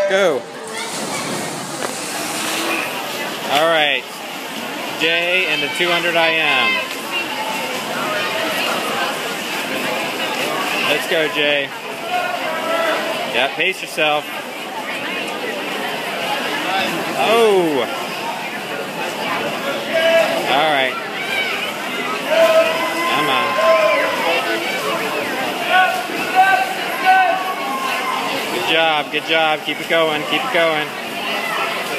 Go. All right. Jay and the 200 IM. Let's go, Jay. Yeah, pace yourself. Oh. All right. Come on. Good job, good job. Keep it going, keep it going.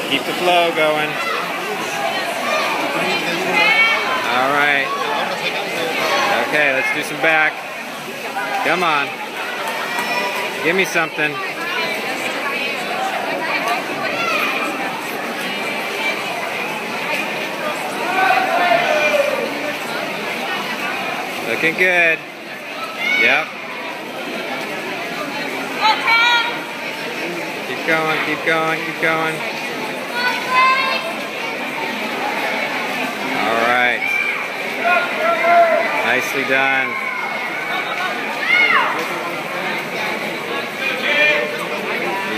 Keep the flow going. All right. Okay, let's do some back. Come on. Give me something. Looking good. Yep. Keep going, keep going, keep going. All right. Nicely done.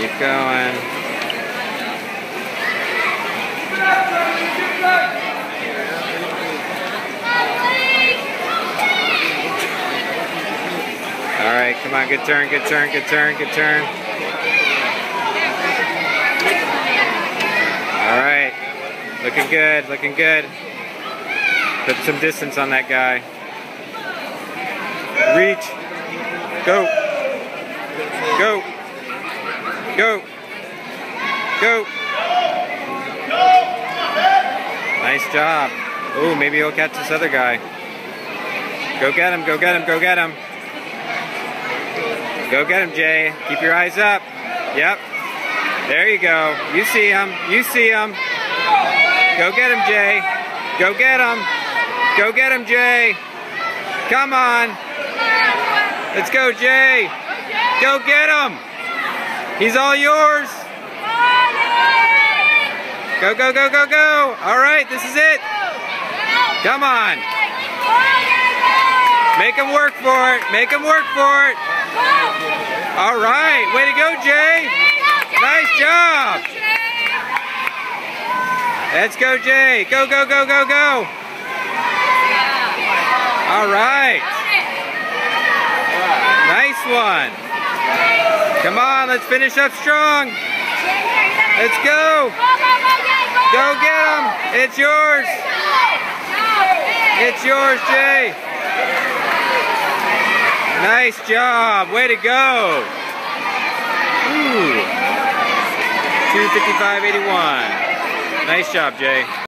Keep going. All right, come on, good turn, good turn, good turn, good turn. All right, looking good, looking good. Put some distance on that guy. Reach. Go. Go. Go. Go. Nice job. Oh, maybe he'll catch this other guy. Go get him, go get him, go get him. Go get him, Jay. Keep your eyes up. Yep. There you go. You see him. You see him. Go get him, Jay. Go get him. Go get him, Jay. Come on. Let's go, Jay. Go get him. He's all yours. Go, go, go, go, go. All right, this is it. Come on. Make him work for it. Make him work for it. All right. Way to go, Jay. Nice job. Let's go, Jay. Go, go, go, go, go. All right. Nice one. Come on, let's finish up strong. Let's go. Go get him. It's yours. It's yours, Jay. Nice job. Way to go. Ooh. 2:55.81. Nice job, Jay.